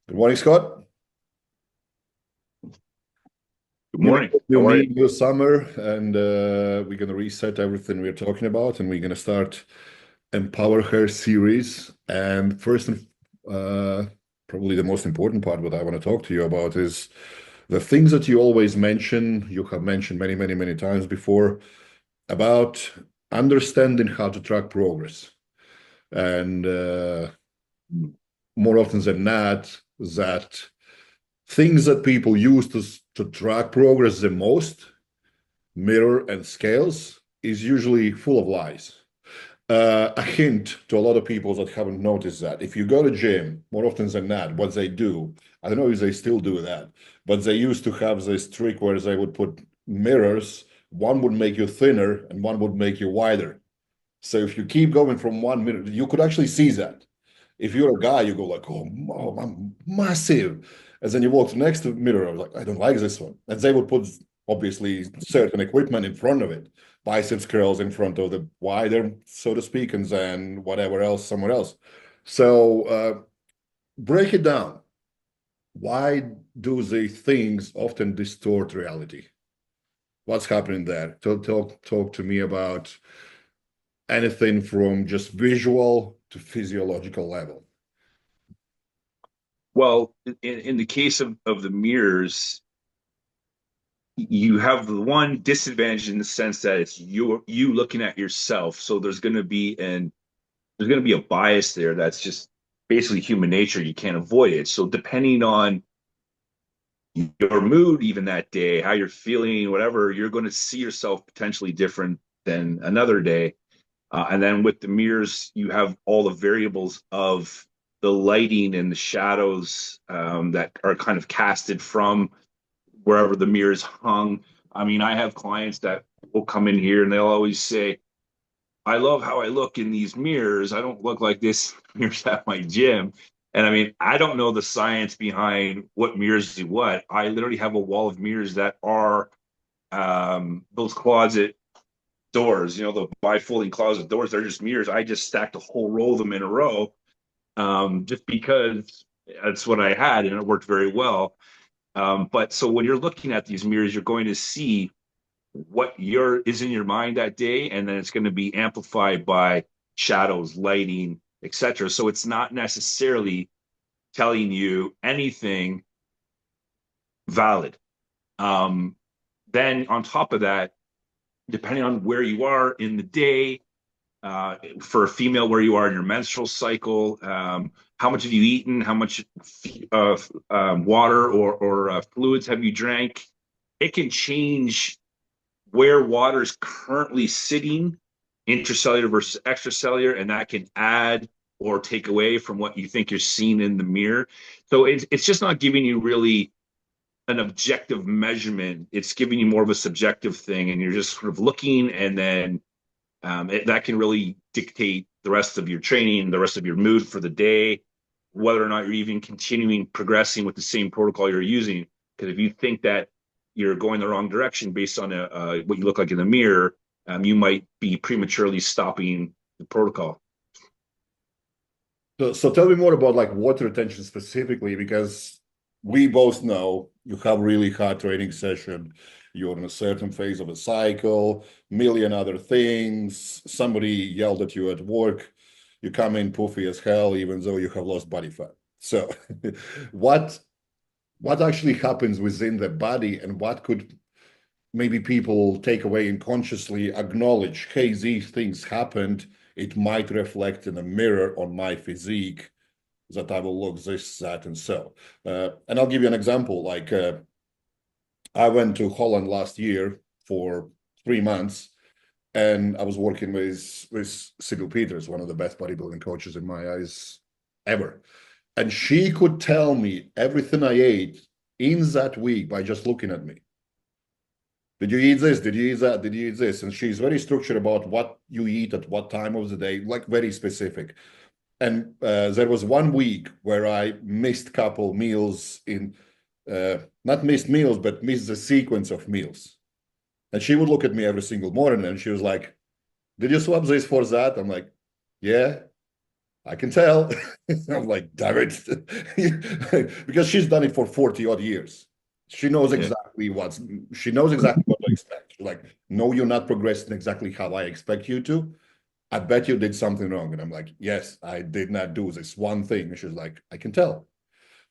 Good morning, Scott. Good morning. New How are you? me, new summer, and we're gonna reset everything we're talking about, and we're gonna start Empower Her series. And first, and probably the most important part, what I want to talk to you about is the things that you always mention. You have mentioned many, many, many times before about understanding how to track progress, and more often than not, that things that people use to track progress the most, mirror and scales, is usually full of lies. A hint to a lot of people that haven't noticed that if you go to gym, more often than not, what they do, I don't know if they still do that, but they used to have this trick where they would put mirrors. One would make you thinner and one would make you wider. So if you keep going from one mirror, you could actually see that. If you're a guy, you go like, oh, I'm massive. And then you walk to the next mirror, I was like, I don't like this one. And they would put obviously certain equipment in front of it, biceps curls in front of the wider, so to speak, and then whatever else somewhere else. So break it down. Why do these things often distort reality? What's happening there? Talk to me about anything from just visual to physiological level. Well, in the case of the mirrors, you have the one disadvantage in the sense that it's you looking at yourself. So there's going to be a bias there that's just basically human nature. You can't avoid it. So depending on your mood, even that day, how you're feeling, whatever, you're going to see yourself potentially different than another day. And then with the mirrors, you have all the variables of the lighting and the shadows that are kind of casted from wherever the mirror is hung. I mean, I have clients that will come in here and they'll always say, I love how I look in these mirrors. I don't look like this mirrors at my gym. And I mean, I don't know the science behind what mirrors do what. I literally have a wall of mirrors that are those closet doors, the bifolding closet doors. They're just mirrors. I just stacked a whole row of them in a row, just because that's what I had, and it worked very well. But so when you're looking at these mirrors, you're going to see what your is in your mind that day, and then it's going to be amplified by shadows, lighting, etc. So it's not necessarily telling you anything valid. Um, then on top of that, depending on where you are in the day, for a female, where you are in your menstrual cycle, how much have you eaten, how much water or fluids have you drank. It can change where water is currently sitting, intracellular versus extracellular, and that can add or take away from what you think you're seeing in the mirror. So it's just not giving you really an objective measurement. It's giving you more of a subjective thing, and you're just sort of looking, and then that can really dictate the rest of your training, the rest of your mood for the day, whether or not you're even continuing progressing with the same protocol you're using. Because if you think that you're going the wrong direction based on what you look like in the mirror, you might be prematurely stopping the protocol. So tell me more about like water retention specifically, because we both know you have really hard training session. You're in a certain phase of a cycle, million other things. Somebody yelled at you at work. You come in poofy as hell, even though you have lost body fat. So what what actually happens within the body, and what could maybe people take away and consciously acknowledge, hey, these things happened. It might reflect in a mirror on my physique that I will look this, that, and so. And I'll give you an example. Like I went to Holland last year for 3 months, and I was working with Sybil Peters, one of the best bodybuilding coaches in my eyes ever. And she could tell me everything I ate in that week by just looking at me. Did you eat this? Did you eat that? Did you eat this? And she's very structured about what you eat at what time of the day, like very specific. And there was one week where I missed couple meals in, not missed meals, but missed the sequence of meals. And she would look at me every single morning and she was like, did you swap this for that? I'm like, yeah. I can tell. I'm like, damn it. Because she's done it for 40 odd years. She knows Yeah. exactly she knows exactly what to expect. She's like, no, you're not progressing exactly how I expect you to. I bet you did something wrong. And I'm like, yes, I did not do this one thing. And she's like, I can tell.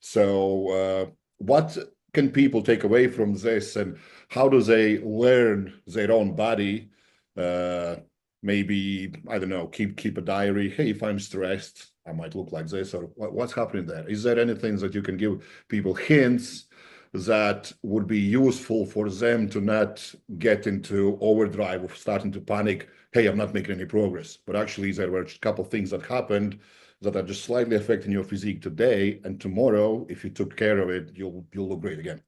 So, what can people take away from this, and how do they learn their own body? Uh, Maybe, I don't know, keep a diary. Hey, if I'm stressed, I might look like this, or what's happening there? Is there anything that you can give people hints that would be useful for them to not get into overdrive of starting to panic? Hey, I'm not making any progress. But actually, there were a couple of things that happened that are just slightly affecting your physique today, and tomorrow, if you took care of it, you'll look great again.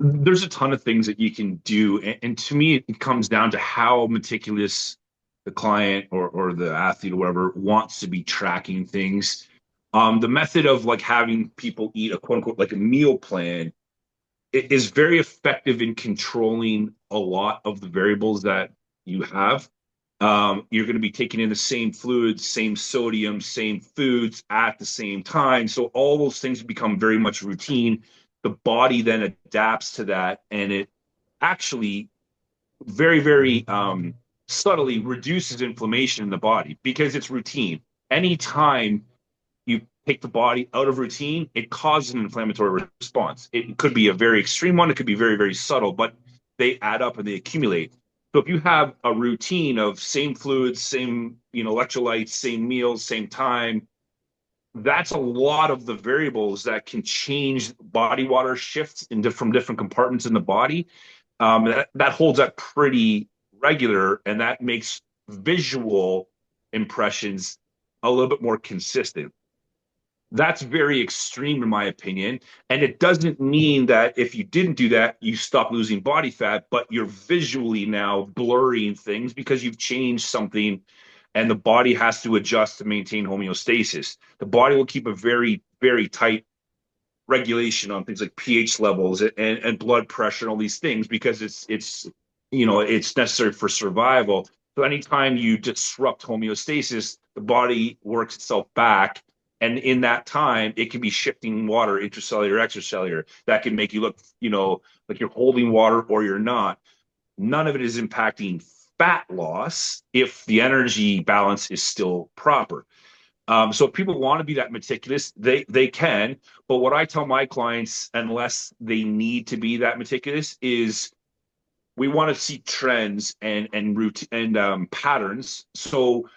There's a ton of things that you can do. And to me, it comes down to how meticulous the client or the athlete or whatever wants to be tracking things. The method of like having people eat a quote unquote like a meal plan is very effective in controlling a lot of the variables that you have. You're going to be taking in the same fluids, same sodium, same foods at the same time. So all those things become very much routine. The body then adapts to that, and it actually very, very subtly reduces inflammation in the body because it's routine. Anytime you take the body out of routine, it causes an inflammatory response. It could be a very extreme one, it could be very, very subtle, but they add up and they accumulate. So if you have a routine of same fluids, same electrolytes, same meals, same time, that's a lot of the variables that can change body water shifts from different compartments in the body. That holds up pretty regular, and that makes visual impressions a little bit more consistent. That's very extreme in my opinion, and it doesn't mean that if you didn't do that you stop losing body fat, but you're visually now blurring things because you've changed something, and the body has to adjust to maintain homeostasis. The body will keep a very, very tight regulation on things like pH levels and blood pressure and all these things because it's necessary for survival. So anytime you disrupt homeostasis, the body works itself back. And in that time, it can be shifting water intracellular, extracellular. That can make you look, like you're holding water or you're not. None of it is impacting fat loss if the energy balance is still proper. So if people want to be that meticulous, they can. But what I tell my clients, unless they need to be that meticulous, is we want to see trends and root and patterns. So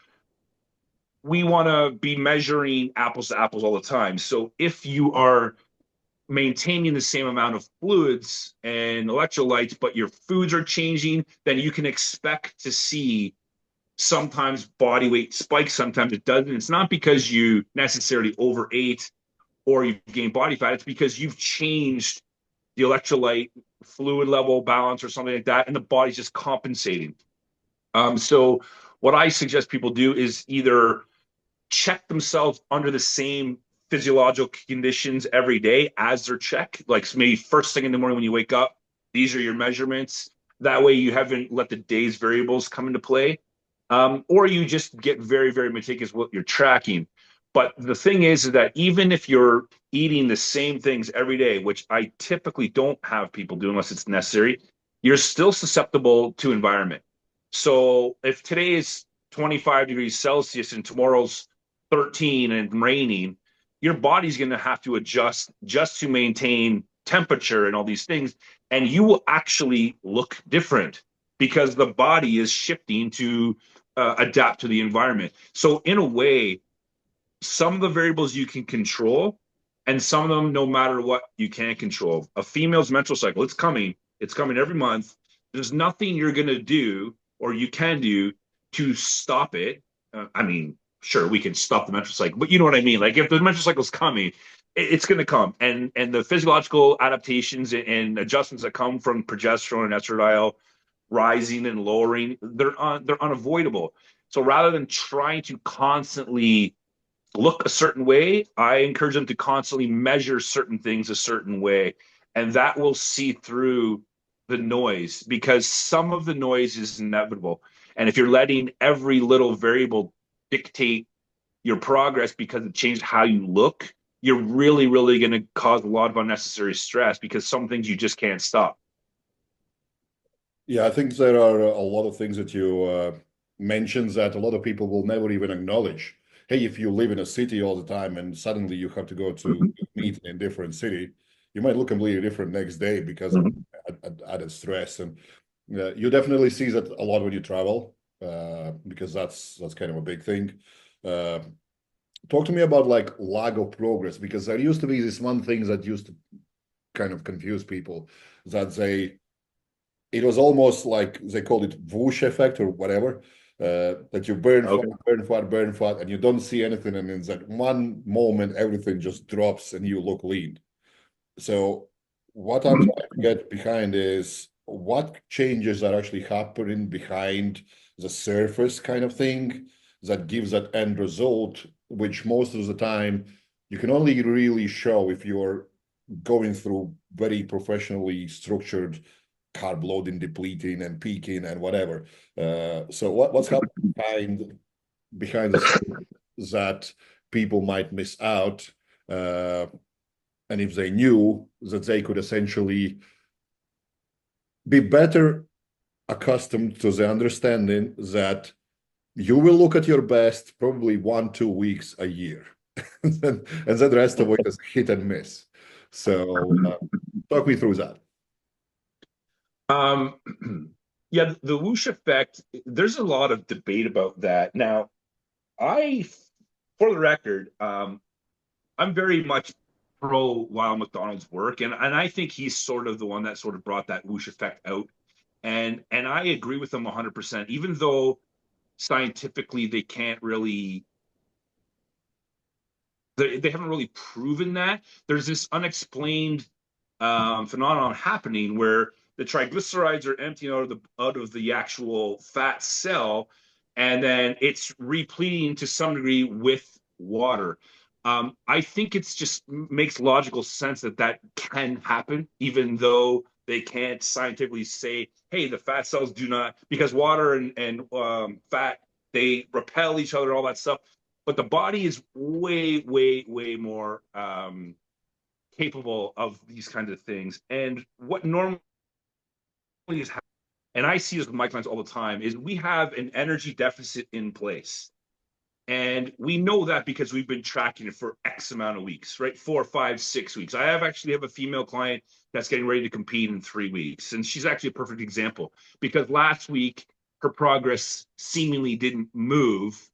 we want to be measuring apples to apples all the time. So if you are maintaining the same amount of fluids and electrolytes, but your foods are changing, then you can expect to see sometimes body weight spikes, sometimes it doesn't. It's not because you necessarily overate or you've gained body fat. It's because you've changed the electrolyte fluid level balance or something like that, and the body's just compensating. So what I suggest people do is either check themselves under the same physiological conditions every day as their check, like maybe first thing in the morning when you wake up, these are your measurements. That way you haven't let the day's variables come into play. Or you just get very, very meticulous what you're tracking. But the thing is that even if you're eating the same things every day, which I typically don't have people do unless it's necessary, you're still susceptible to environment. So if today is 25 degrees Celsius and tomorrow's 13 and raining, your body's going to have to adjust just to maintain temperature and all these things. And you will actually look different because the body is shifting to adapt to the environment. So in a way, some of the variables you can control, and some of them, no matter what, you can't control. A female's menstrual cycle, it's coming. It's coming every month. There's nothing you're going to do or you can do to stop it. I mean, sure, we can stop the menstrual cycle, but you know what I mean? Like if the menstrual cycle's coming, it's going to come. And the physiological adaptations and adjustments that come from progesterone and estradiol rising and lowering, they're unavoidable. So rather than trying to constantly look a certain way, I encourage them to constantly measure certain things a certain way. And that will see through the noise because some of the noise is inevitable. And if you're letting every little variable dictate your progress because it changed how you look, you're really, really going to cause a lot of unnecessary stress because some things you just can't stop. Yeah, I think there are a lot of things that you mentioned that a lot of people will never even acknowledge. Hey, if you live in a city all the time and suddenly you have to go to meet in a different city, you might look completely different next day because of Mhm. added stress. And you definitely see that a lot when you travel, because that's kind of a big thing. Uh, Talk to me about like lack of progress, because there used to be this one thing that used to kind of confuse people, that it was almost like they called it whoosh effect or whatever, that you burn fat, Okay. burn fat, burn fat, and you don't see anything, and in that one moment everything just drops and you look lean. So what I'm trying to get behind is what changes are actually happening behind the surface kind of thing that gives that end result, which most of the time you can only really show if you're going through very professionally structured carb loading, depleting, and peaking, and whatever. So what's happening behind the scenes that people might miss out, uh, and if they knew that they could essentially be better accustomed to the understanding that you will look at your best probably 1-2 weeks a year, and then the rest of it is hit and miss. So talk me through that. Um, yeah, the whoosh effect, there's a lot of debate about that. Now, I, for the record, I'm very much pro Lyle McDonald's work, and I think he's sort of the one that sort of brought that whoosh effect out. And I agree with him 100%, even though scientifically they can't really they haven't really proven that. There's this unexplained phenomenon happening where the triglycerides are emptying out of the actual fat cell, and then it's repleting to some degree with water. I think it's just makes logical sense that that can happen, even though they can't scientifically say, "Hey, the fat cells do not," because water and fat they repel each other, all that stuff. But the body is way, way, way more capable of these kinds of things. And what normally is happening, and I see this with my clients all the time, is we have an energy deficit in place. And we know that because we've been tracking it for X amount of weeks, right? 4, 5, 6 weeks. I actually have a female client that's getting ready to compete in 3 weeks. And she's actually a perfect example because last week her progress seemingly didn't move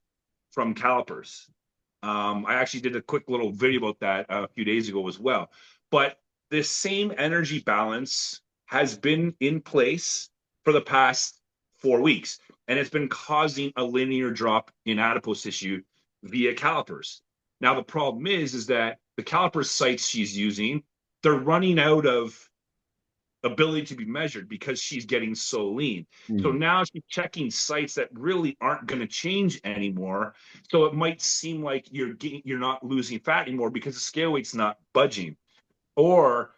from calipers. I actually did a quick little video about that a few days ago as well. But this same energy balance has been in place for the past 4 weeks, and it's been causing a linear drop in adipose tissue via calipers. Now the problem is that the caliper sites she's using, they're running out of ability to be measured because she's getting so lean. So Hmm. now she's checking sites that really aren't going to change anymore. So it might seem like you're not losing fat anymore because the scale weight's not budging, or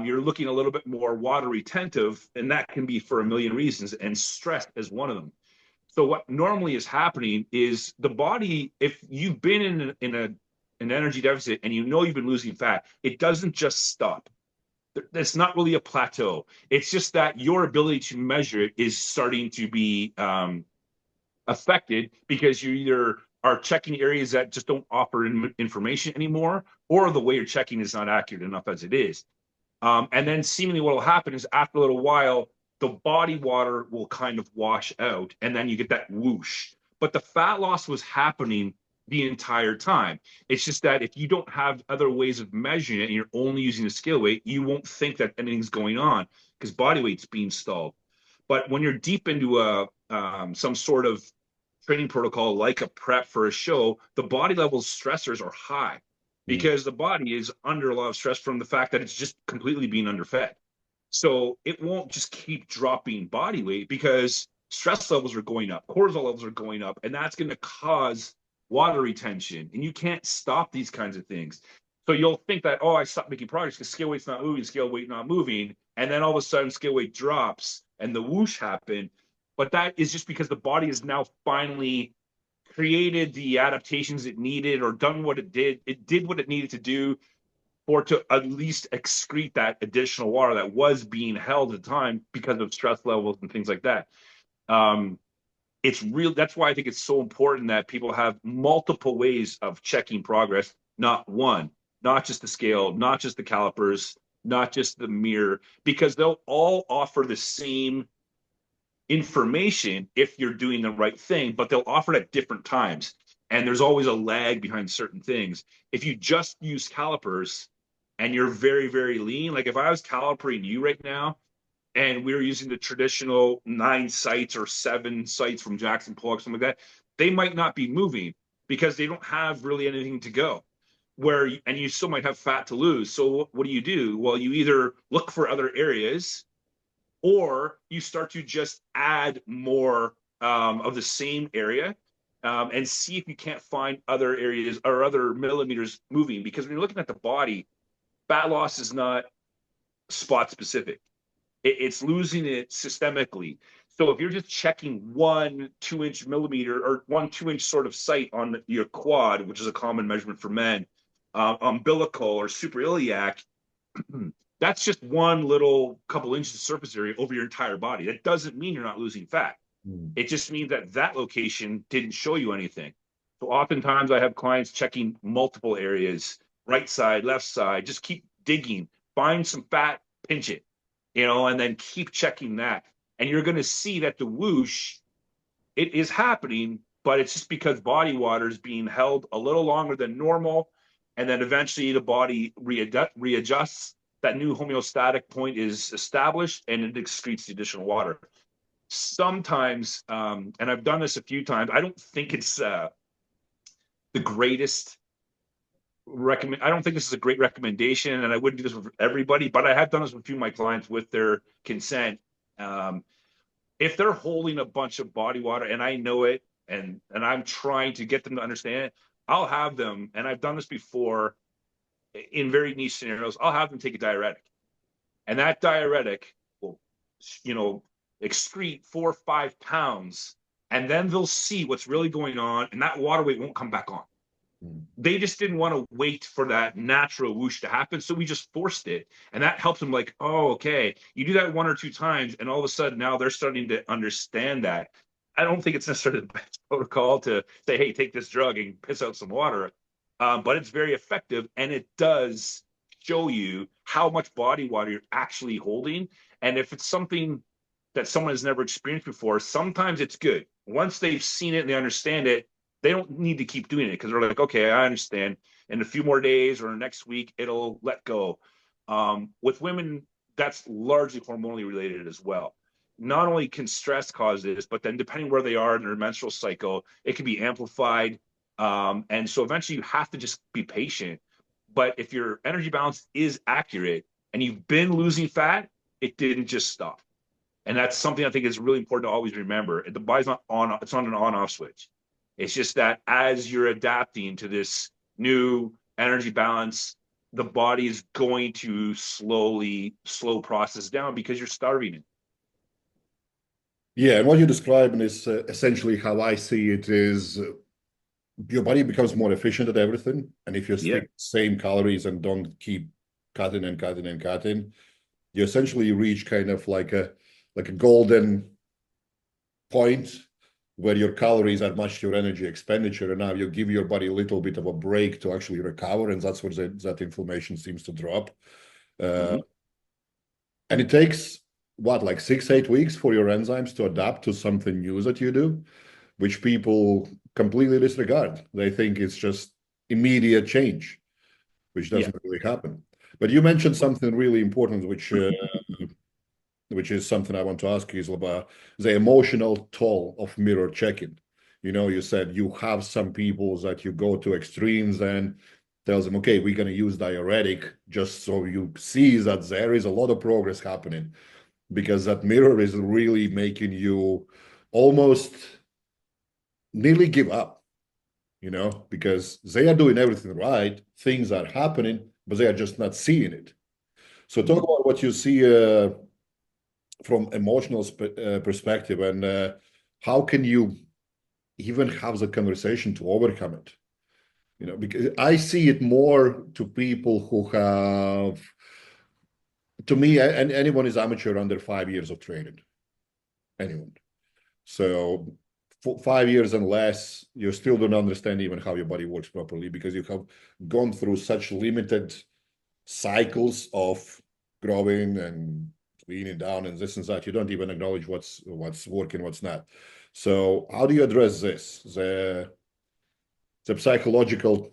you're looking a little bit more water retentive, and that can be for a million reasons, and stress is one of them. So what normally is happening is the body, if you've been in an energy deficit and you know you've been losing fat, it doesn't just stop. That's not really a plateau. It's just that your ability to measure it is starting to be affected because you either are checking areas that just don't offer information anymore, or the way you're checking is not accurate enough as it is. And then seemingly what will happen is after a little while, the body water will kind of wash out, and then you get that whoosh. But the fat loss was happening the entire time. It's just that if you don't have other ways of measuring it and you're only using the scale weight, you won't think that anything's going on because body weight's being stalled. But when you're deep into a some sort of training protocol like a prep for a show, the body level stressors are high Hmm. because the body is under a lot of stress from the fact that it's just completely being underfed. So it won't just keep dropping body weight because stress levels are going up, cortisol levels are going up, and that's going to cause water retention. And you can't stop these kinds of things. So you'll think that, oh, I stopped making progress because scale weight's not moving, scale weight not moving. And then all of a sudden, scale weight drops and the whoosh happened. But that is just because the body is now finally created the adaptations it needed or done what it did what it needed to do for it to at least excrete that additional water that was being held at the time because of stress levels and things like that. It's real. That's why I think it's so important that people have multiple ways of checking progress, not one, not just the scale, not just the calipers, not just the mirror, because they'll all offer the same information if you're doing the right thing, but they'll offer it at different times. And there's always a lag behind certain things. If you just use calipers and you're very, very lean, like if I was calipering you right now and we were using the traditional 9 sites or 7 sites from Jackson Pollock, something like that, they might not be moving because they don't have really anything to go. And you still might have fat to lose. So what do? Well, you either look for other areas or you start to just add more of the same area and see if you can't find other areas or other millimeters moving. Because when you're looking at the body, fat loss is not spot specific. It's losing it systemically. So if you're just checking 1 2-inch millimeter or 1 2-inch sort of site on your quad, which is a common measurement for men, umbilical or suprailiac, that's just one little couple inches of surface area over your entire body. That doesn't mean you're not losing fat. It just means that that location didn't show you anything. So oftentimes I have clients checking multiple areas, right side, left side, just keep digging, find some fat, pinch it, and then keep checking that. And you're going to see that the whoosh, it is happening, but it's just because body water is being held a little longer than normal. And then eventually the body readjusts. That new homeostatic point is established and it excretes the additional water. Sometimes, and I've done this a few times, I don't think it's the greatest I don't think this is a great recommendation, and I wouldn't do this with everybody, but I have done this with a few of my clients with their consent. If they're holding a bunch of body water and I know it, and I'm trying to get them to understand it, I'll have them, and I've done this before in very niche scenarios, I'll have them take a diuretic. And that diuretic will, excrete 4 or 5 pounds, and then they'll see what's really going on, and that water weight won't come back on. They just didn't want to wait for that natural whoosh to happen, so we just forced it. And that helps them like, oh, okay. You do that 1 or 2 times, and all of a sudden now they're starting to understand that. I don't think it's necessarily the best protocol to say, hey, take this drug and piss out some water. But it's very effective, and it does show you how much body water you're actually holding. And if it's something that someone has never experienced before, sometimes it's good. Once they've seen it and they understand it, they don't need to keep doing it because they're like, okay, I understand. In a few more days or next week, it'll let go. With women, that's largely hormonally related as well. Not only can stress cause this, but then depending where they are in their menstrual cycle, it can be amplified. And so eventually you have to just be patient. But if your energy balance is accurate and you've been losing fat, it didn't just stop. And that's something I think is really important to always remember. The body's not on, it's not an on-off switch. It's just that as you're adapting to this new energy balance, the body is going to slow process down because you're starving it. Yeah, and what you're describing is essentially how I see it is your body becomes more efficient at everything. And if you stick same calories and don't keep cutting and cutting and cutting, you essentially reach kind of like a golden point where your calories are matched your energy expenditure, and now you give your body a little bit of a break to actually recover, and that's where that inflammation seems to drop. And it takes what, like 6-8 weeks for your enzymes to adapt to something new that you do, which people completely disregard. They think it's just immediate change, which doesn't really happen. But you mentioned something really important, which is something I want to ask you, is about the emotional toll of mirror checking. You said you have some people that you go to extremes and tells them, okay, we're going to use diuretic just so you see that there is a lot of progress happening, because that mirror is really making you almost nearly give up, because they are doing everything right, things are happening, but they are just not seeing it. So talk about what you see from emotional perspective, and how can you even have the conversation to overcome it. Because I see it more to people who have, to me, and anyone is amateur under 5 years of training, anyone. So 5 years and less, you still don't understand even how your body works properly because you have gone through such limited cycles of growing and leaning down and this and that. You don't even acknowledge what's working, what's not. So how do you address this? The psychological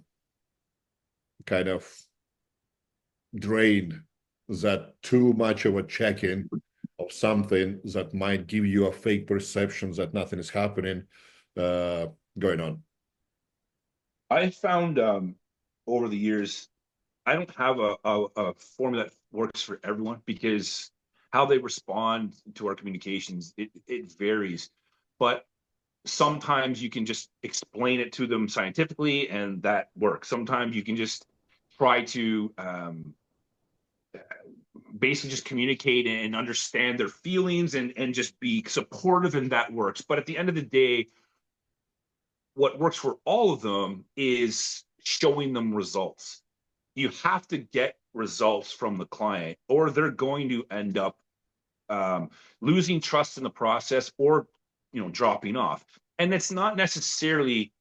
kind of drain that too much of a check-in of something that might give you a fake perception that nothing is happening going on. I found over the years, I don't have a formula that works for everyone because how they respond to our communications, it varies. But sometimes you can just explain it to them scientifically and that works. Sometimes you can just try to basically just communicate and understand their feelings and just be supportive, and that works. But at the end of the day, what works for all of them is showing them results. You have to get results from the client, or they're going to end up losing trust in the process, or dropping off. And it's not necessarily,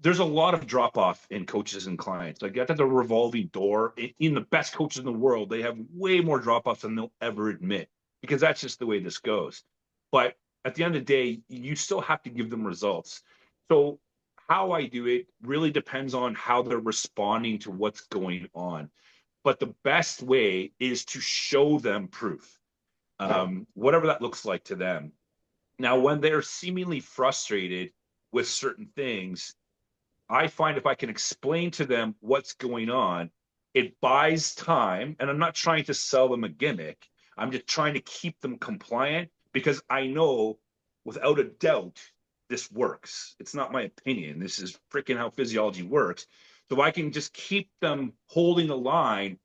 there's a lot of drop off in coaches and clients. Like that's a revolving door. In the best coaches in the world, they have way more drop offs than they'll ever admit, because that's just the way this goes. But at the end of the day, you still have to give them results. So how I do it really depends on how they're responding to what's going on. But the best way is to show them proof, whatever that looks like to them. Now, when they're seemingly frustrated with certain things, I find if I can explain to them what's going on, it buys time. And I'm not trying to sell them a gimmick. I'm just trying to keep them compliant, because I know without a doubt this works. It's not my opinion. This is freaking how physiology works. So I can just keep them holding the line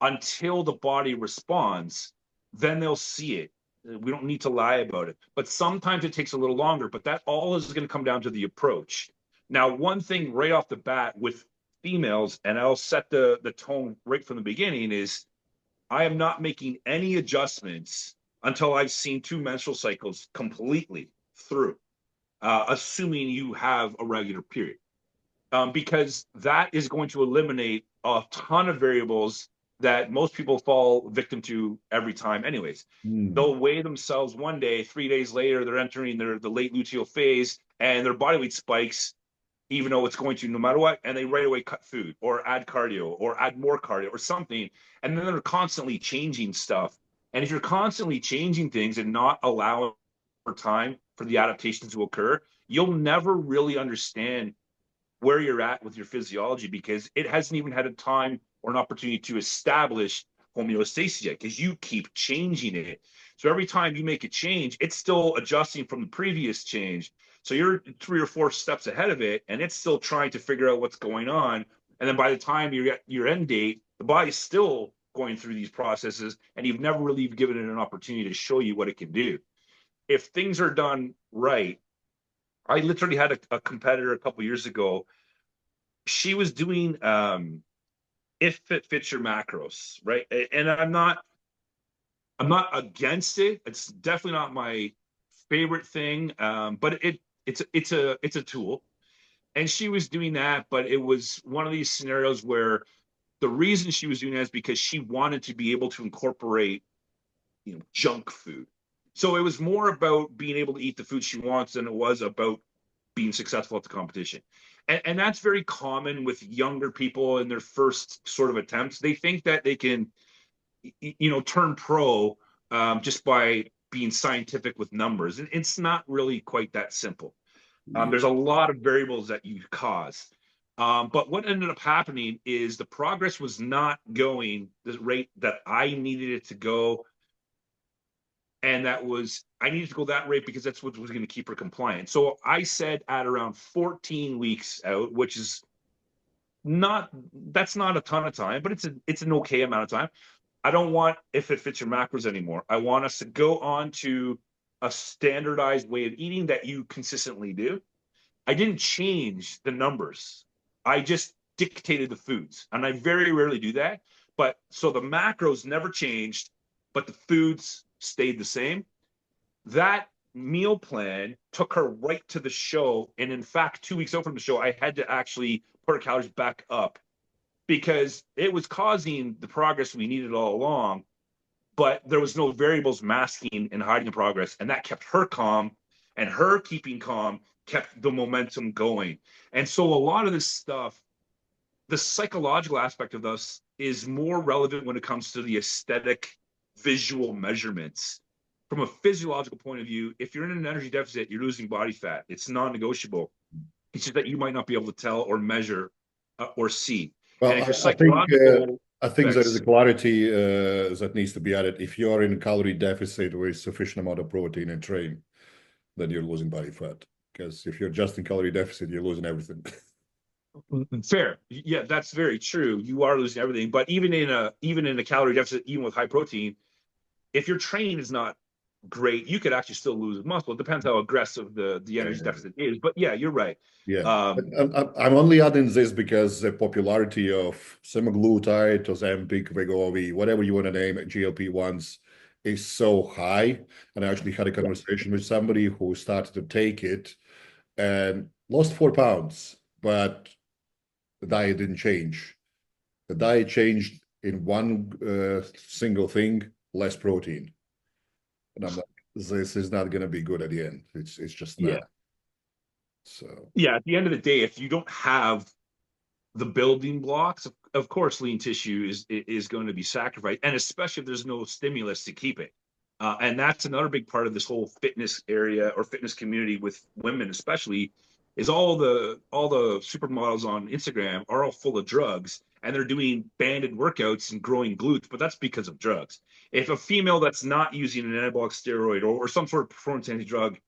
until the body responds, then they'll see it. We don't need to lie about it. But sometimes it takes a little longer, but that all is going to come down to the approach. Now, one thing right off the bat with females, and I'll set the tone right from the beginning, is I am not making any adjustments until I've seen 2 menstrual cycles completely through, assuming you have a regular period, because that is going to eliminate a ton of variables that most people fall victim to every time anyways. Mm. They'll weigh themselves one day, 3 days later they're entering the late luteal phase, and their body weight spikes, even though it's going to no matter what, and they right away cut food or add cardio or add more cardio or something, and then they're constantly changing stuff. And if you're constantly changing things and not allowing for time for the adaptations to occur, you'll never really understand where you're at with your physiology, because it hasn't even had a time or an opportunity to establish homeostasis yet, because you keep changing it. So every time you make a change, it's still adjusting from the previous change. So you're 3 or 4 steps ahead of it, and it's still trying to figure out what's going on. And then by the time you're at your end date, the body's still going through these processes, and you've never really given it an opportunity to show you what it can do. If things are done right, I literally had a competitor a couple years ago. She was doing if it fits your macros, right? And I'm not against it. It's definitely not my favorite thing, but it's a tool. And she was doing that, but it was one of these scenarios where the reason she was doing that is because she wanted to be able to incorporate, junk food. So it was more about being able to eat the food she wants than it was about being successful at the competition. And that's very common with younger people in their first sort of attempts. They think that they can, turn pro just by being scientific with numbers. And it's not really quite that simple. There's a lot of variables that you cause. But what ended up happening is the progress was not going the rate that I needed it to go. And I needed to go that rate because that's what was going to keep her compliant. So I said at around 14 weeks out, which is that's not a ton of time, but it's an okay amount of time. I don't want if it fits your macros anymore. I want us to go on to a standardized way of eating that you consistently do. I didn't change the numbers. I just dictated the foods. And I very rarely do that. But so the macros never changed, but the foods stayed the same. That meal plan took her right to the show. And in fact, 2 weeks out from the show, I had to actually put her calories back up because it was causing the progress we needed all along, but there was no variables masking and hiding the progress. And that kept her calm, and her keeping calm kept the momentum going. And so a lot of this stuff, the psychological aspect of this is more relevant when it comes to the aesthetic visual measurements. From a physiological point of view, if you're in an energy deficit, you're losing body fat. It's non-negotiable. It's just that you might not be able to tell or measure or see. And Well, if your I think psychological I think there is a effects, clarity that needs to be added. If you are in a calorie deficit with sufficient amount of protein and train, then you're losing body fat. Because if you're just in calorie deficit, you're losing everything. fair, yeah, that's very true. You are losing everything, but even in a calorie deficit, even with high protein, if your training is not great, you could actually still lose muscle. It depends how aggressive the energy deficit is. But yeah, you're right. Yeah, Um, I'm only adding this because the popularity of semaglutide, Ozempic, Wegovy, whatever you want to name it, GLP-1s, is so high. And I actually had a conversation with somebody who started to take it and lost 4 pounds, but the diet didn't change. The diet changed in one single thing: less protein. And I'm like, this is not going to be good at the end. It's just yeah, not. So. yeah. At the end of the day, if you don't have the building blocks, of course, lean tissue is going to be sacrificed, and especially if there's no stimulus to keep it. And that's another big part of this whole fitness area or fitness community with women, especially, is all the supermodels on Instagram are all full of drugs, and they're doing banded workouts and growing glutes, but that's because of drugs. If a female that's not using an anabolic steroid or some sort of performance enhancing drug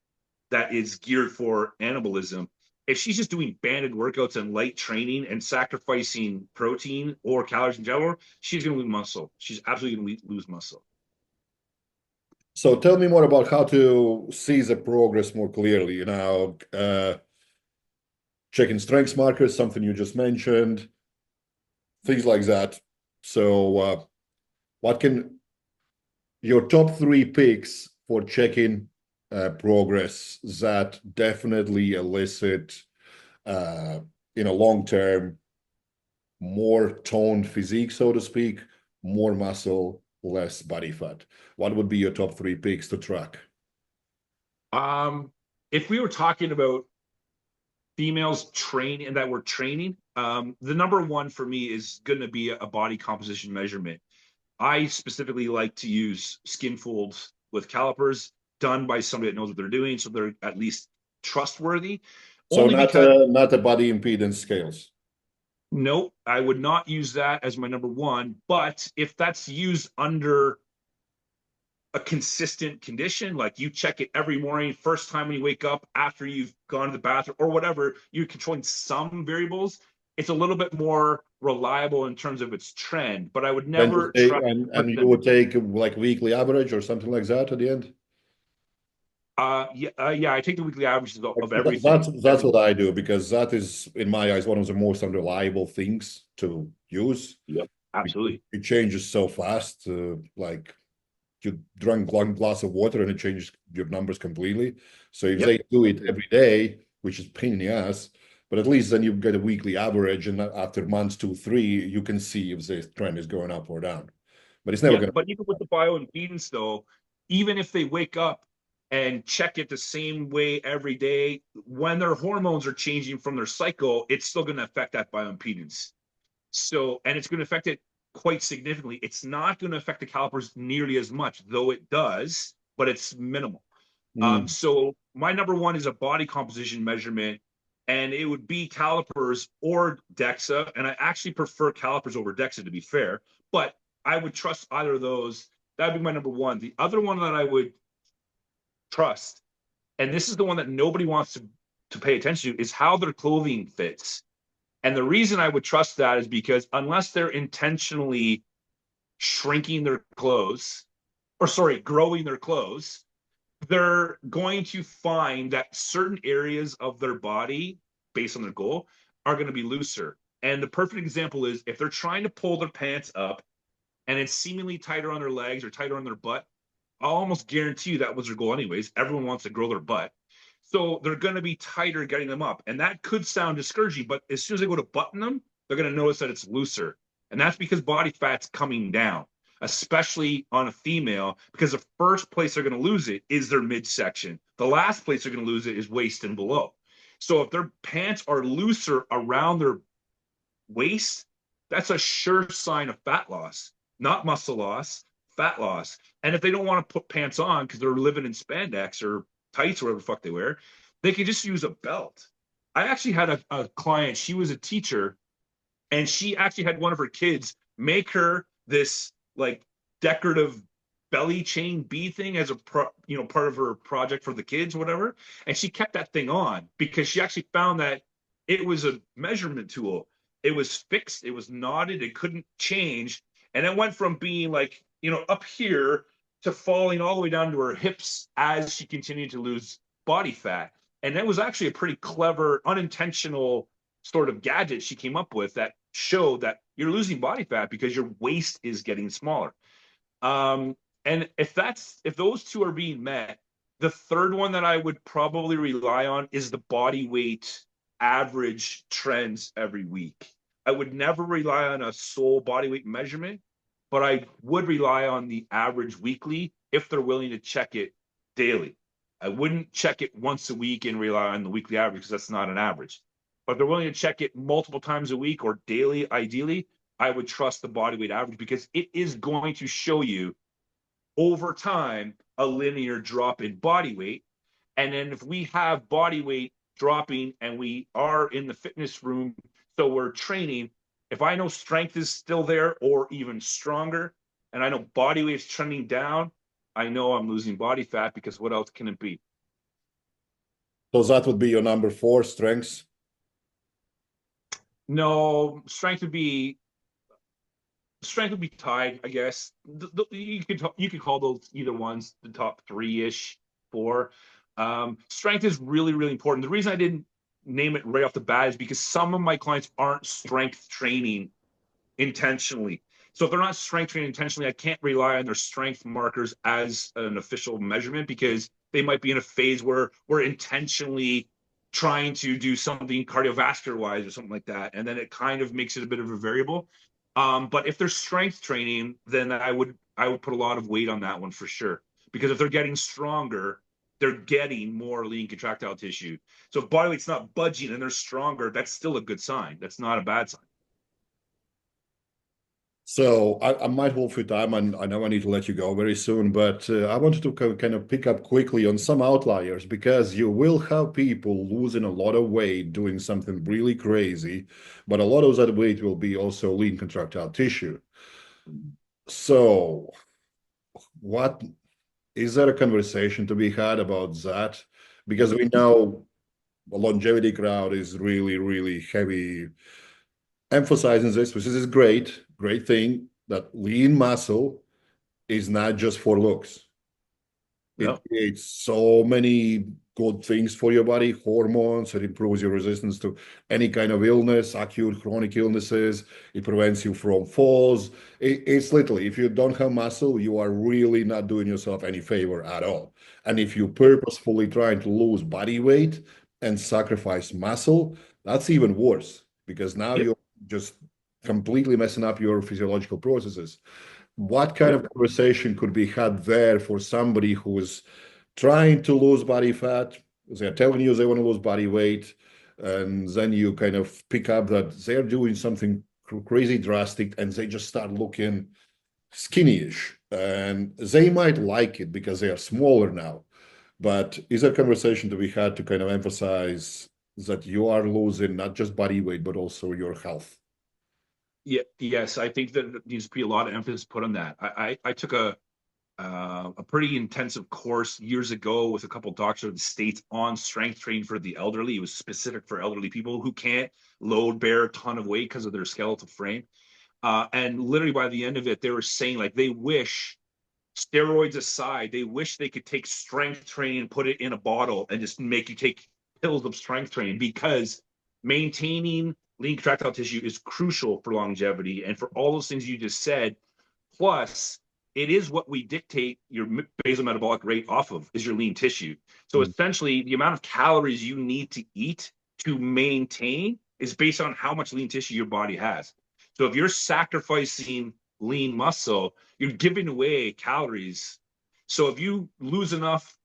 that is geared for anabolism, if she's just doing banded workouts and light training and sacrificing protein or calories in general, she's going to lose muscle. She's absolutely going to lose muscle. So tell me more about how to see the progress more clearly. Checking strengths markers, something you just mentioned, things like that. So what can your top 3 picks for checking progress that definitely elicit in a long term more toned physique, so to speak, more muscle, less body fat? What would be your top 3 picks to track? If we were talking about females training and that we're training, the number one for me is going to be a body composition measurement. I specifically like to use skin folds with calipers done by somebody that knows what they're doing, so they're at least trustworthy. So Only because not a body impedance scales. no, I would not use that as my number one. But if that's used under a consistent condition, like you check it every morning, first time when you wake up, after you've gone to the bathroom or whatever, you're controlling some variables, it's a little bit more reliable in terms of its trend. But I would Then you never take, try to and put you them. would take like weekly average or something like that at the end. Yeah, I take the weekly averages of everything. That's what I do, because that is, in my eyes, one of the most unreliable things to use. Yep, absolutely. It changes so fast. Like you drink one glass of water and it changes your numbers completely. So if Yep. they do it every day, which is pain in the ass, but at least then you get a weekly average, and after months 2, 3, you can see if the trend is going up or down. But it's never Yeah, going to. but even with the bioimpedance, though, even if they wake up and check it the same way every day, when their hormones are changing from their cycle, it's still going to affect that bioimpedance. So, and it's going to affect it quite significantly. It's not going to affect the calipers nearly as much, though it does, but it's minimal. So my number one is a body composition measurement, and it would be calipers or DEXA. And I actually prefer calipers over DEXA, to be fair, but I would trust either of those. That'd be my number one. The other one that I would trust, and this is the one that nobody wants to pay attention to, is how their clothing fits. And the reason I would trust that is because unless they're intentionally shrinking their clothes, or sorry, growing their clothes, they're going to find that certain areas of their body, based on their goal, are going to be looser. And the perfect example is if they're trying to pull their pants up and it's seemingly tighter on their legs or tighter on their butt, I'll almost guarantee you that was their goal anyways. Everyone wants to grow their butt. So they're going to be tighter getting them up. And that could sound discouraging, but as soon as they go to button them, they're going to notice that it's looser. And that's because body fat's coming down, especially on a female, because the first place they're going to lose it is their midsection. The last place they're going to lose it is waist and below. So if their pants are looser around their waist, that's a sure sign of fat loss, not muscle loss, fat loss. And if they don't want to put pants on because they're living in spandex or tights or whatever the fuck they wear, they can just use a belt. I actually had a client, she was a teacher, and she actually had one of her kids make her this like decorative belly chain bead thing as a part of her project for the kids or whatever, and she kept that thing on because she actually found that it was a measurement tool. It was fixed, it was knotted, it couldn't change, and it went from being like up here to falling all the way down to her hips as she continued to lose body fat. And that was actually a pretty clever unintentional sort of gadget she came up with that showed that you're losing body fat because your waist is getting smaller. And if those two are being met, the third one that I would probably rely on is the body weight average trends every week. I would never rely on a sole body weight measurement, but I would rely on the average weekly if they're willing to check it daily. I wouldn't check it once a week and rely on the weekly average because that's not an average. But if they're willing to check it multiple times a week or daily, ideally, I would trust the body weight average because it is going to show you over time a linear drop in body weight. And then if we have body weight dropping and we are in the fitness room, so we're training, if I know strength is still there or even stronger, and I know body weight's trending down, I know I'm losing body fat because what else can it be? So that would be your number four, strengths. No, strength would be tied, I guess. You could call those either ones the top three-ish, four. Strength is really, really important. The reason I didn't name it right off the bat is because some of my clients aren't strength training intentionally. So if they're not strength training intentionally, I can't rely on their strength markers as an official measurement because they might be in a phase where we're intentionally trying to do something cardiovascular wise or something like that. And then it kind of makes it a bit of a variable. But if they're strength training, then I would put a lot of weight on that one for sure. Because if they're getting stronger, they're getting more lean contractile tissue. So if body weight's not budging and they're stronger, that's still a good sign. That's not a bad sign. So I'm mindful of your time, and I know I need to let you go very soon, but I wanted to kind of pick up quickly on some outliers because you will have people losing a lot of weight doing something really crazy, but a lot of that weight will be also lean contractile tissue. So what is there a conversation to be had about that? Because we know the longevity crowd is really, really heavy emphasizing this, which is great, great thing that lean muscle is not just for looks. It Yep. creates so many good things for your body, hormones, it improves your resistance to any kind of illness, acute, chronic illnesses. It prevents you from falls. It's literally, if you don't have muscle, you are really not doing yourself any favor at all. And if you purposefully trying to lose body weight and sacrifice muscle, that's even worse because now Yep. you're just completely messing up your physiological processes. What kind Yep. of conversation could be had there for somebody who is trying to lose body fat? They're telling you they want to lose body weight, and then you kind of pick up that they're doing something crazy drastic and they just start looking skinny-ish. And they might like it because they are smaller now. But is there a conversation to be had to kind of emphasize that you are losing not just body weight, but also your health? Yeah, yes, I think that there needs to be a lot of emphasis put on that. I took a pretty intensive course years ago with a couple of doctors of the states on strength training for the elderly. It was specific for elderly people who can't load bear a ton of weight because of their skeletal frame. And literally by the end of it, they were saying like they wish steroids aside, they wish they could take strength training and put it in a bottle and just make you take pills of strength training, because maintaining lean contractile tissue is crucial for longevity and for all those things you just said. Plus, it is what we dictate your basal metabolic rate off of, is your lean tissue. So essentially, the amount of calories you need to eat to maintain is based on how much lean tissue your body has. So if you're sacrificing lean muscle, you're giving away calories. So if you lose enough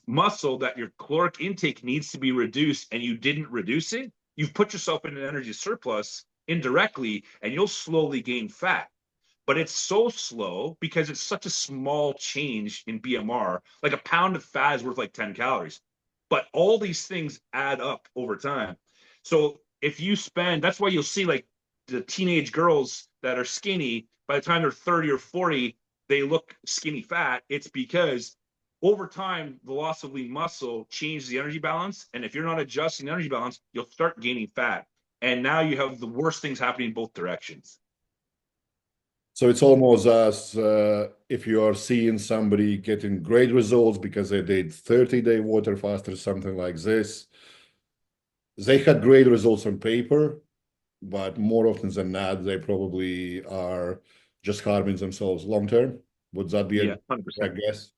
muscle that your caloric intake needs to be reduced and you didn't reduce it, you've put yourself in an energy surplus indirectly, and you'll slowly gain fat. But it's so slow because it's such a small change in BMR. Like a pound of fat is worth like 10 calories. But all these things add up over time. So if you spend, that's why you'll see like the teenage girls that are skinny, by the time they're 30 or 40, they look skinny fat. It's because over time, the loss of lean muscle changes the energy balance. And if you're not adjusting the energy balance, you'll start gaining fat. And now you have the worst things happening in both directions. So it's almost as if you are seeing somebody getting great results because they did 30-day water fast or something like this. They had great results on paper, but more often than not, they probably are just harming themselves long term. Would that be a 100%. guess?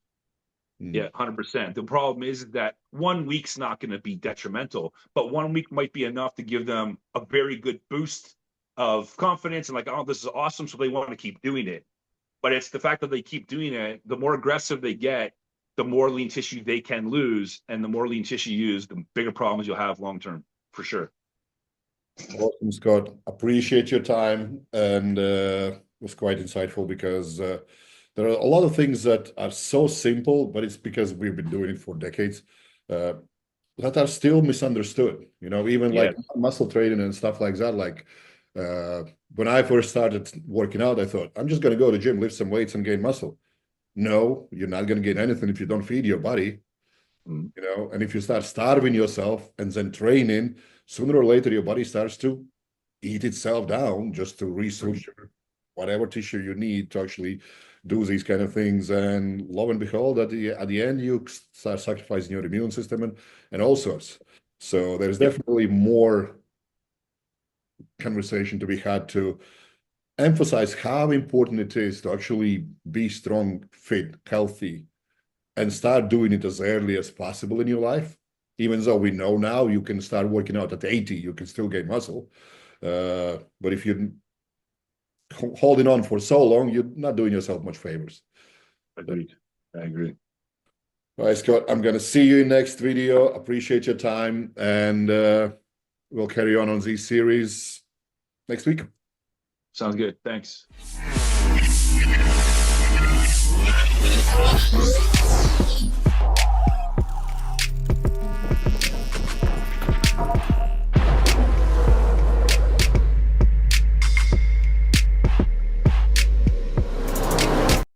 Yeah, 100%. The problem is that 1 week's not going to be detrimental, but 1 week might be enough to give them a very good boost of confidence and like, oh, this is awesome. So they want to keep doing it. But it's the fact that they keep doing it, the more aggressive they get, the more lean tissue they can lose. And the more lean tissue you use, the bigger problems you'll have long term, for sure. Awesome, Scott. Appreciate your time, and it was quite insightful because there are a lot of things that are so simple, but it's because we've been doing it for decades, that are still misunderstood. You know, even like muscle training and stuff like that. Like when I first started working out, I thought, I'm just going to go to the gym, lift some weights, and gain muscle. No, you're not going to gain anything if you don't feed your body. You know, and if you start starving yourself and then training, sooner or later your body starts to eat itself down just to resource whatever tissue you need to actually do these kind of things. And lo and behold, at the end, you start sacrificing your immune system and all sorts. So there's definitely more conversation to be had to emphasize how important it is to actually be strong, fit, healthy, and start doing it as early as possible in your life. Even though we know now you can start working out at 80, you can still gain muscle. But if you're holding on for so long, you're not doing yourself much favors. Agreed. I agree. All right, Scott, I'm going to see you in next video. Appreciate your time, and we'll carry on this series next week. Sounds good. Thanks.